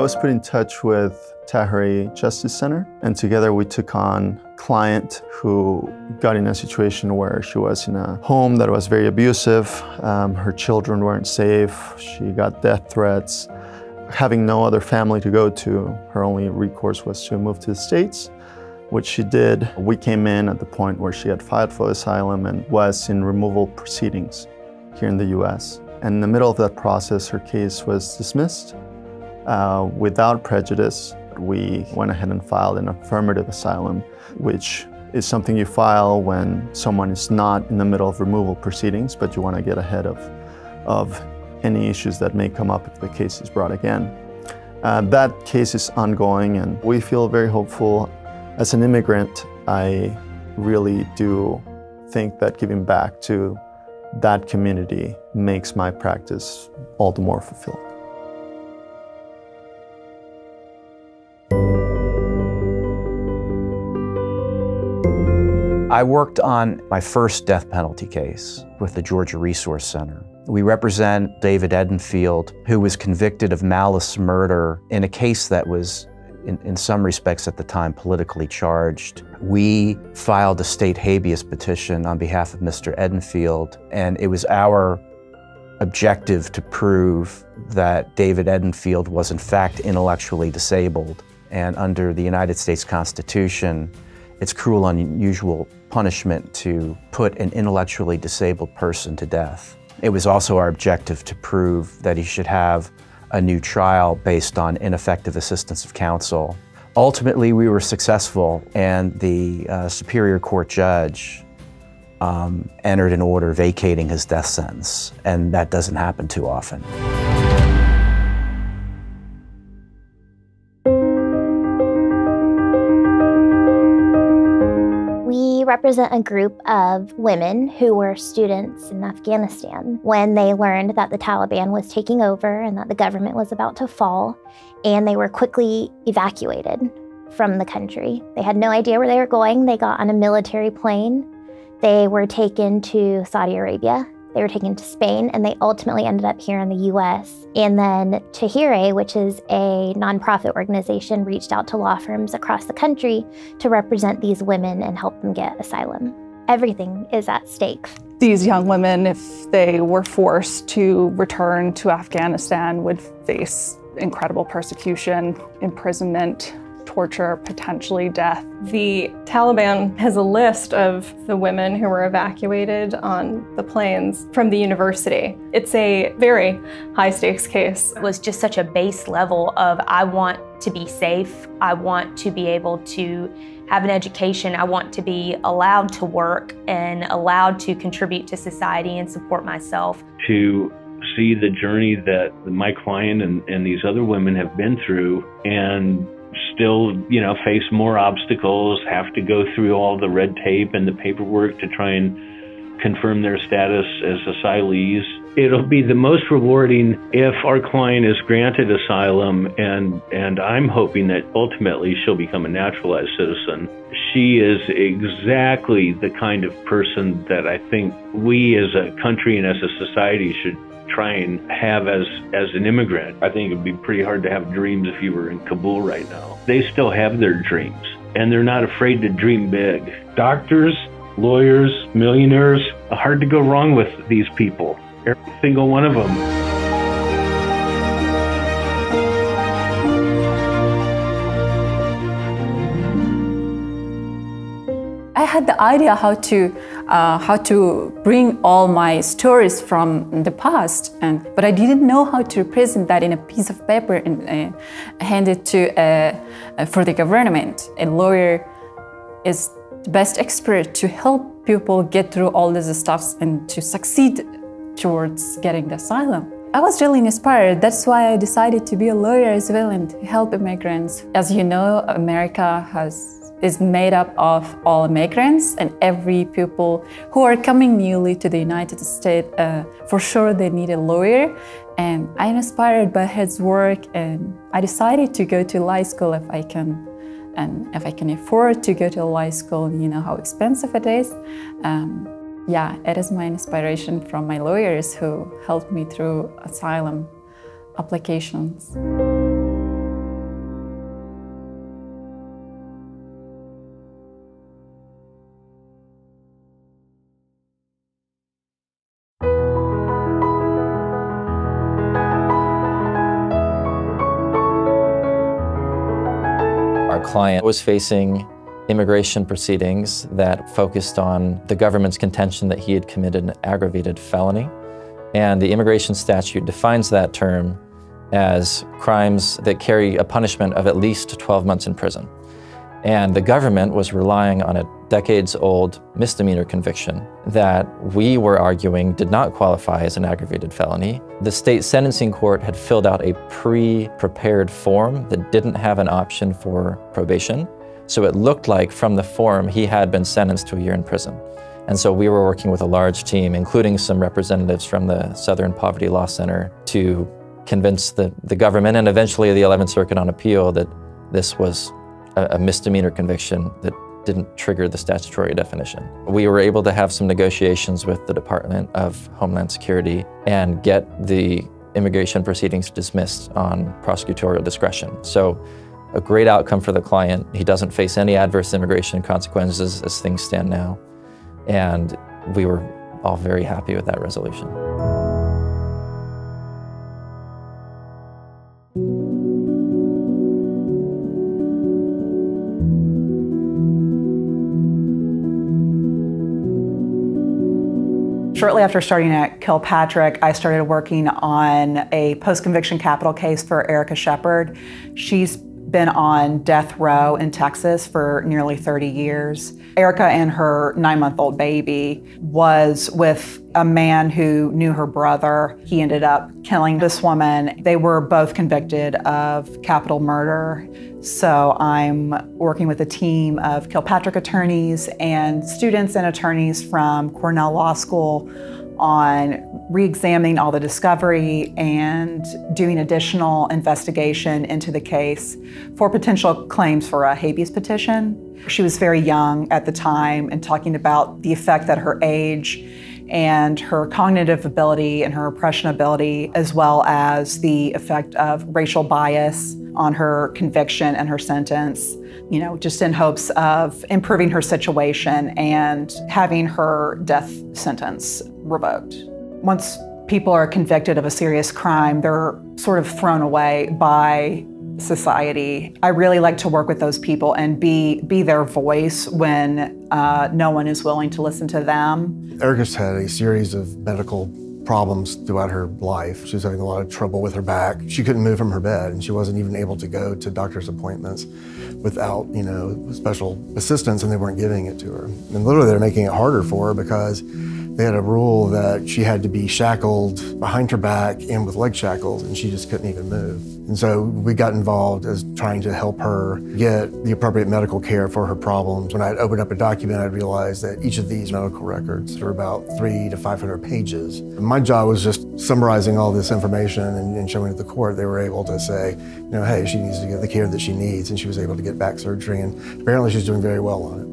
I was put in touch with Tahrir Justice Center, and together we took on a client who got in a situation where she was in a home that was very abusive. Her children weren't safe. She got death threats. Having no other family to go to, her only recourse was to move to the States, which she did. We came in at the point where she had filed for asylum and was in removal proceedings here in the US. And in the middle of that process, her case was dismissed without prejudice. We went ahead and filed an affirmative asylum, which is something you file when someone is not in the middle of removal proceedings, but you want to get ahead of any issues that may come up if the case is brought again. That case is ongoing, and we feel very hopeful. As an immigrant, I really do think that giving back to that community makes my practice all the more fulfilling. I worked on my first death penalty case with the Georgia Resource Center. We represent David Edenfield, who was convicted of malice murder in a case that was, in some respects at the time, politically charged. We filed a state habeas petition on behalf of Mr. Edenfield, and it was our objective to prove that David Edenfield was in fact intellectually disabled. And under the United States Constitution, it's cruel and unusual punishment to put an intellectually disabled person to death. It was also our objective to prove that he should have a new trial based on ineffective assistance of counsel. Ultimately, we were successful, and the Superior Court judge entered an order vacating his death sentence, and that doesn't happen too often. We represent a group of women who were students in Afghanistan when they learned that the Taliban was taking over and that the government was about to fall, and they were quickly evacuated from the country. They had no idea where they were going. They got on a military plane. They were taken to Saudi Arabia. They were taken to Spain, and they ultimately ended up here in the US. And then Tahrir, which is a nonprofit organization, reached out to law firms across the country to represent these women and help them get asylum. Everything is at stake. These young women, if they were forced to return to Afghanistan, would face incredible persecution, imprisonment, torture, potentially death. The Taliban has a list of the women who were evacuated on the planes from the university. It's a very high-stakes case. It was just such a base level of, I want to be safe, I want to be able to have an education, I want to be allowed to work and allowed to contribute to society and support myself. To see the journey that my client and these other women have been through, and still, face more obstacles, have to go through all the red tape and the paperwork to try and confirm their status as asylees. It'll be the most rewarding if our client is granted asylum, and I'm hoping that ultimately she'll become a naturalized citizen. She is exactly the kind of person that I think we as a country and as a society should try and have as an immigrant. I think it'd be pretty hard to have dreams if you were in Kabul right now. They still have their dreams, and they're not afraid to dream big. Doctors, lawyers, millionaires, hard to go wrong with these people. Every single one of them. I had the idea how to bring all my stories from the past, but I didn't know how to present that in a piece of paper and hand it to for the government. A lawyer is the best expert to help people get through all these stuff and to succeed towards getting the asylum. I was really inspired. That's why I decided to be a lawyer as well and to help immigrants. As you know, America is made up of all immigrants, and every people who are coming newly to the United States, for sure they need a lawyer. And I'm inspired by his work, and I decided to go to law school if I can. And if I can afford to go to law school, you know how expensive it is. Yeah, it is my inspiration from my lawyers who helped me through asylum applications. client was facing immigration proceedings that focused on the government's contention that he had committed an aggravated felony. And the immigration statute defines that term as crimes that carry a punishment of at least 12 months in prison. And the government was relying on a decades-old misdemeanor conviction that we were arguing did not qualify as an aggravated felony. The state sentencing court had filled out a pre-prepared form that didn't have an option for probation. So it looked like from the form he had been sentenced to a year in prison. And so we were working with a large team, including some representatives from the Southern Poverty Law Center, to convince the government and eventually the 11th Circuit on appeal that this was a misdemeanor conviction that didn't trigger the statutory definition. We were able to have some negotiations with the Department of Homeland Security and get the immigration proceedings dismissed on prosecutorial discretion. So a great outcome for the client. He doesn't face any adverse immigration consequences as things stand now. And we were all very happy with that resolution. Shortly after starting at Kilpatrick, I started working on a post-conviction capital case for Erica Shepard. She's been on death row in Texas for nearly 30 years. Erica and her 9-month-old baby was with a man who knew her brother. He ended up killing this woman. They were both convicted of capital murder. So I'm working with a team of Kilpatrick attorneys and students and attorneys from Cornell Law School on re-examining all the discovery and doing additional investigation into the case for potential claims for a habeas petition. She was very young at the time and talking about the effect that her age and her cognitive ability and her oppression ability, as well as the effect of racial bias on her conviction and her sentence, just in hopes of improving her situation and having her death sentence revoked. Once people are convicted of a serious crime, they're sort of thrown away by society. I really like to work with those people and be their voice when no one is willing to listen to them. Erica's had a series of medical problems throughout her life. She was having a lot of trouble with her back. She couldn't move from her bed, and she wasn't even able to go to doctor's appointments without, special assistance, and they weren't giving it to her. And literally they're making it harder for her because they had a rule that she had to be shackled behind her back and with leg shackles, and she just couldn't even move. And so we got involved as trying to help her get the appropriate medical care for her problems. When I'd opened up a document, I'd realized that each of these medical records are about 300 to 500 pages. And my job was just summarizing all this information and showing it to the court. They were able to say, hey, she needs to get the care that she needs, and she was able to get back surgery, and apparently she's doing very well on it.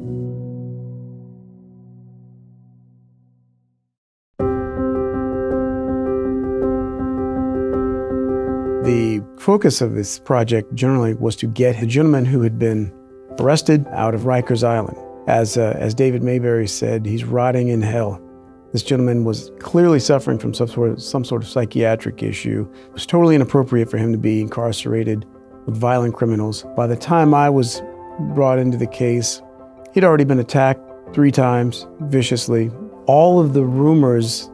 The focus of this project generally was to get the gentleman who had been arrested out of Rikers Island. As David Mayberry said, he's rotting in hell. This gentleman was clearly suffering from some sort of psychiatric issue. It was totally inappropriate for him to be incarcerated with violent criminals. By the time I was brought into the case, he'd already been attacked 3 times, viciously. All of the rumors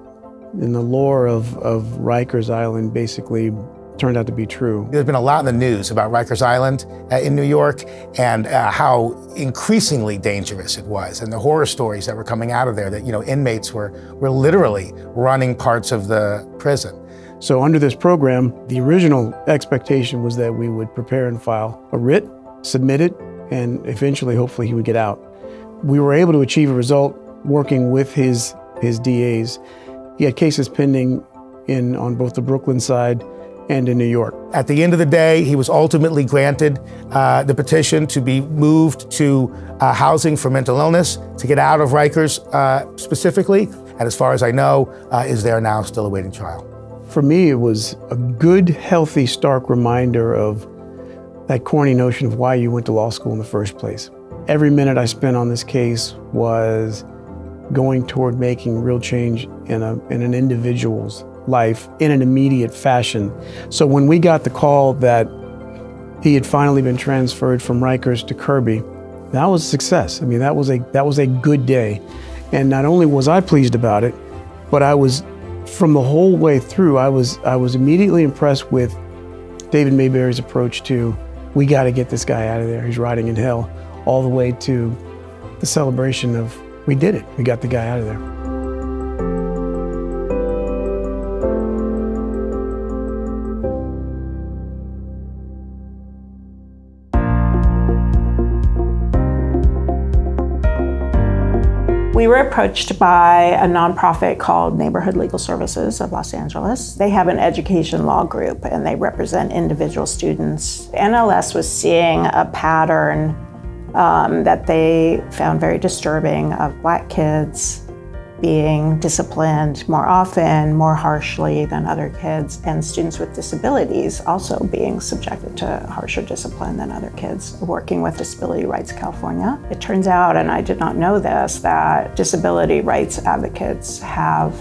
in the lore of Rikers Island basically turned out to be true. There's been a lot in the news about Rikers Island in New York and how increasingly dangerous it was, and the horror stories that were coming out of there that inmates were literally running parts of the prison. So under this program, the original expectation was that we would prepare and file a writ, submit it, and eventually, hopefully, he would get out. We were able to achieve a result working with his DAs. He had cases pending on both the Brooklyn side and in New York. At the end of the day, he was ultimately granted the petition to be moved to housing for mental illness, to get out of Rikers specifically, and as far as I know, is there now still awaiting trial. For me, it was a good, healthy, stark reminder of that corny notion of why you went to law school in the first place. Every minute I spent on this case was going toward making real change in an individual's life in an immediate fashion. So when we got the call that he had finally been transferred from Rikers to Kirby. That was a success. I mean, that was a good day. And not only was I pleased about it, but I was, from the whole way through, I was immediately impressed with David Mayberry's approach to, we got to get this guy out of there. He's rotting in hell, all the way to the celebration of, we did it. We got the guy out of there. We were approached by a nonprofit called Neighborhood Legal Services of Los Angeles. They have an education law group and they represent individual students. NLS was seeing a pattern that they found very disturbing of Black kids being disciplined more often, more harshly than other kids, and students with disabilities also being subjected to harsher discipline than other kids. Working with Disability Rights California, it turns out, and I did not know this, that disability rights advocates have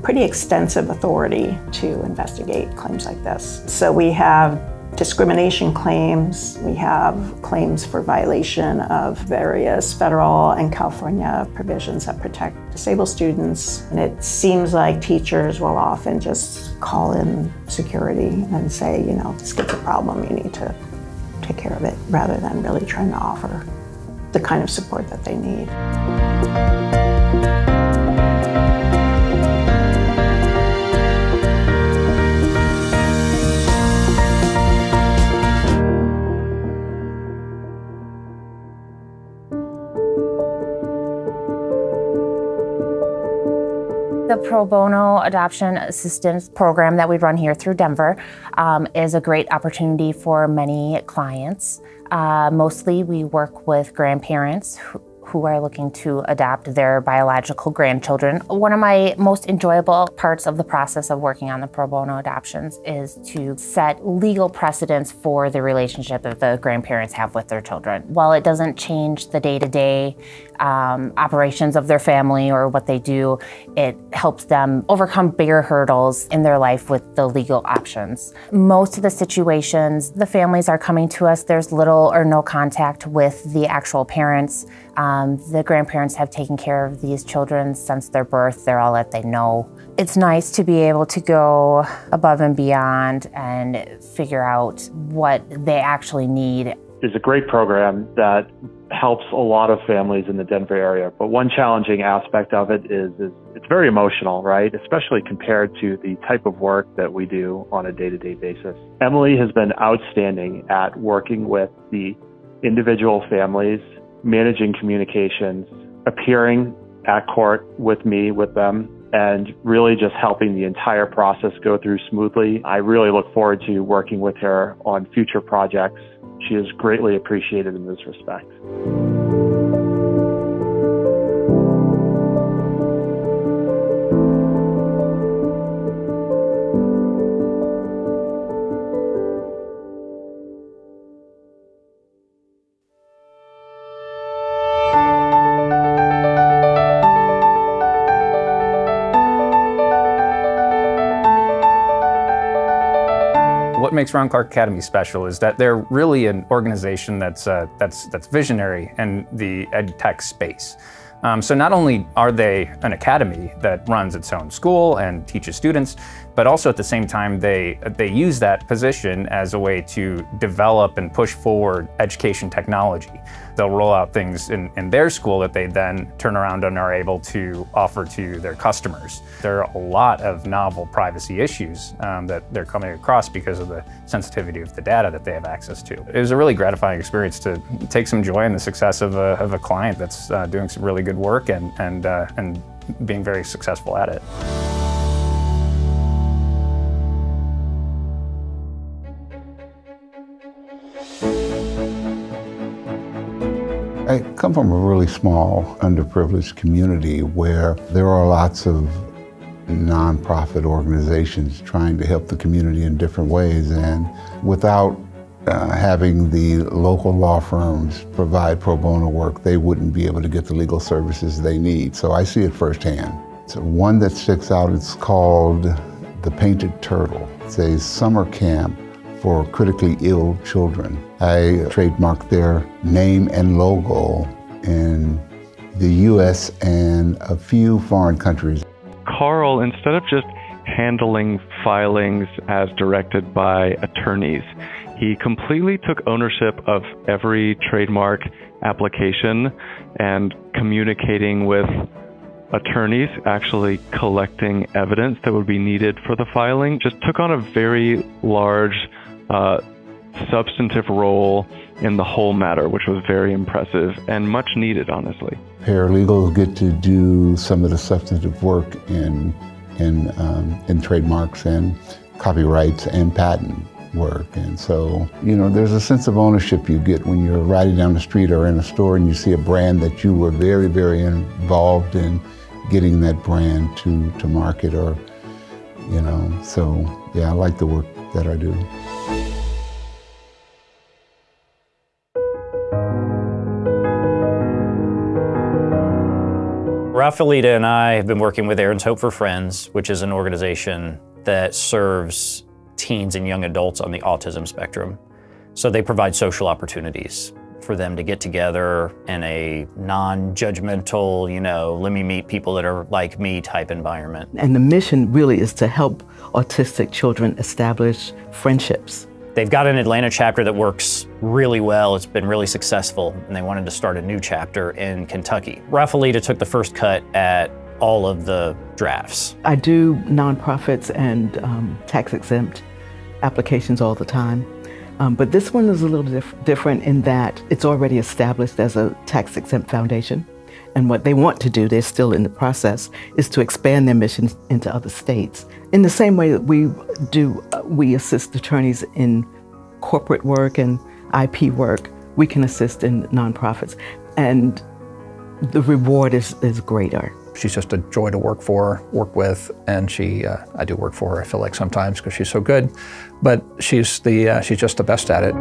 pretty extensive authority to investigate claims like this. So we have discrimination claims, we have claims for violation of various federal and California provisions that protect disabled students. And it seems like teachers will often just call in security and say, you know, this kid's a problem, you need to take care of it, rather than really trying to offer the kind of support that they need. The Pro Bono Adoption Assistance Program that we run here through Denver is a great opportunity for many clients. Mostly we work with grandparents who are looking to adopt their biological grandchildren. One of my most enjoyable parts of the process of working on the pro bono adoptions is to set legal precedents for the relationship that the grandparents have with their children. While it doesn't change the day-to-day operations of their family or what they do, it helps them overcome bigger hurdles in their life with the legal options. Most of the situations, the families are coming to us, there's little or no contact with the actual parents. The grandparents have taken care of these children since their birth. They're all that they know. It's nice to be able to go above and beyond and figure out what they actually need. It's a great program that helps a lot of families in the Denver area. But one challenging aspect of it is it's very emotional, right? Especially compared to the type of work that we do on a day-to-day basis. Emily has been outstanding at working with the individual families, managing communications, appearing at court with me, with them, and really just helping the entire process go through smoothly. I really look forward to working with her on future projects. She is greatly appreciated in this respect. What makes Ron Clark Academy special is that they're really an organization that's visionary in the ed tech space. So not only are they an academy that runs its own school and teaches students, but also at the same time they use that position as a way to develop and push forward education technology. They'll roll out things in their school that they then turn around and are able to offer to their customers. There are a lot of novel privacy issues that they're coming across because of the sensitivity of the data that they have access to. It was a really gratifying experience to take some joy in the success of a client that's doing some really good work and being very successful at it. I come from a really small, underprivileged community where there are lots of nonprofit organizations trying to help the community in different ways, and without having the local law firms provide pro bono work, they wouldn't be able to get the legal services they need. So I see it firsthand. So one that sticks out, it's called The Painted Turtle. It's a summer camp for critically ill children. I trademarked their name and logo in the US and a few foreign countries. Carl, instead of just handling filings as directed by attorneys, he completely took ownership of every trademark application and communicating with attorneys, actually collecting evidence that would be needed for the filing. Just took on a very large substantive role in the whole matter, which was very impressive and much needed, honestly. Paralegals get to do some of the substantive work in trademarks and copyrights and patent work. And so, you know, there's a sense of ownership you get when you're riding down the street or in a store and you see a brand that you were very, very involved in getting that brand to market, or, you know, so yeah, I like the work that I do. Rafaelita and I have been working with Aaron's Hope for Friends, which is an organization that serves teens and young adults on the autism spectrum. So they provide social opportunities for them to get together in a non-judgmental, you know, let me meet people that are like me type environment. And the mission really is to help autistic children establish friendships. They've got an Atlanta chapter that works really well. It's been really successful, and they wanted to start a new chapter in Kentucky. Rafaelita took the first cut at all of the drafts. I do nonprofits and tax-exempt applications all the time. But this one is a little different in that it's already established as a tax-exempt foundation. And what they want to do, they're still in the process, is to expand their mission into other states. In the same way that we assist attorneys in corporate work and IP work, we can assist in nonprofits. And the reward is greater. She's just a joy to work for, work with, and I do work for her, I feel like sometimes, because she's so good. But she's just the best at it.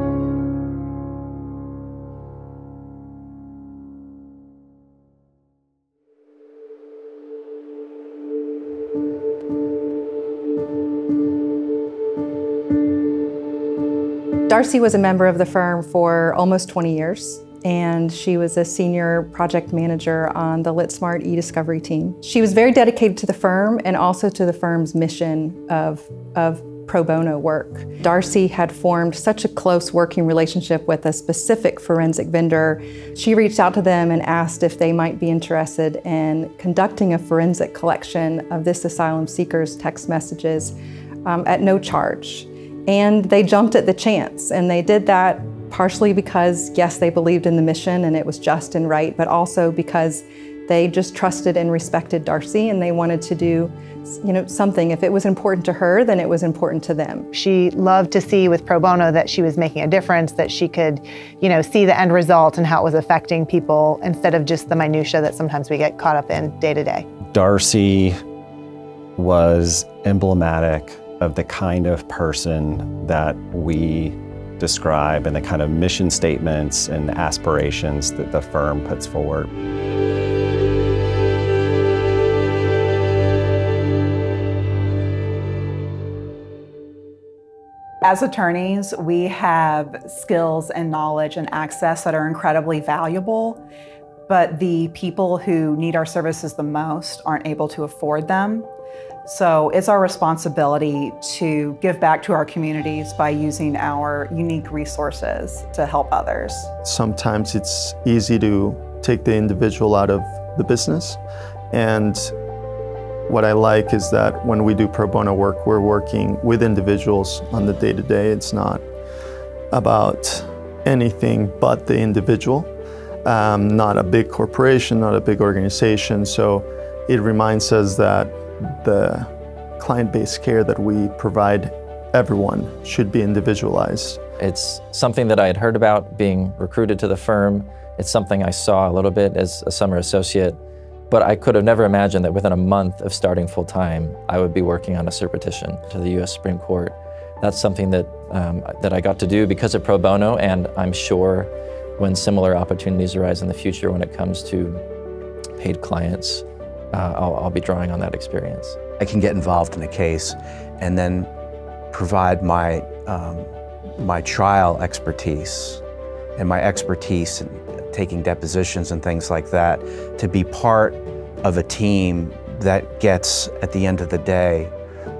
Darcy was a member of the firm for almost 20 years, and she was a senior project manager on the LitSmart e-discovery team. She was very dedicated to the firm and also to the firm's mission of pro bono work. Darcy had formed such a close working relationship with a specific forensic vendor. She reached out to them and asked if they might be interested in conducting a forensic collection of this asylum seeker's text messages at no charge. And they jumped at the chance, and they did that partially because, yes, they believed in the mission and it was just and right, but also because they just trusted and respected Darcy, and they wanted to do, you know, something. If it was important to her, then it was important to them. She loved to see with pro bono that she was making a difference, that she could, you know, see the end result and how it was affecting people instead of just the minutia that sometimes we get caught up in day to day. Darcy was emblematic of the kind of person that we describe and the kind of mission statements and aspirations that the firm puts forward. As attorneys, we have skills and knowledge and access that are incredibly valuable, but the people who need our services the most aren't able to afford them. So it's our responsibility to give back to our communities by using our unique resources to help others. Sometimes it's easy to take the individual out of the business. And what I like is that when we do pro bono work, we're working with individuals on the day-to-day. It's not about anything but the individual, not a big corporation, not a big organization. So it reminds us that the client-based care that we provide everyone should be individualized. It's something that I had heard about being recruited to the firm. It's something I saw a little bit as a summer associate, but I could have never imagined that within a month of starting full-time, I would be working on a cert petition to the U.S. Supreme Court. That's something that, that I got to do because of pro bono, and I'm sure when similar opportunities arise in the future when it comes to paid clients, I'll be drawing on that experience. I can get involved in a case and then provide my my trial expertise and my expertise in taking depositions and things like that to be part of a team that gets, at the end of the day,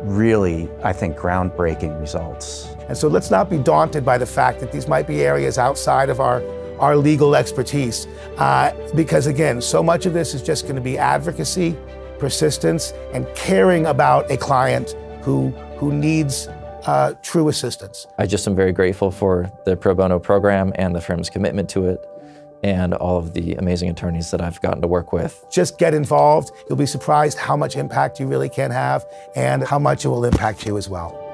really, I think, groundbreaking results. And so let's not be daunted by the fact that these might be areas outside of our legal expertise, because again, so much of this is just going to be advocacy, persistence, and caring about a client who needs true assistance. I just am very grateful for the pro bono program and the firm's commitment to it, and all of the amazing attorneys that I've gotten to work with. Just get involved. You'll be surprised how much impact you really can have and how much it will impact you as well.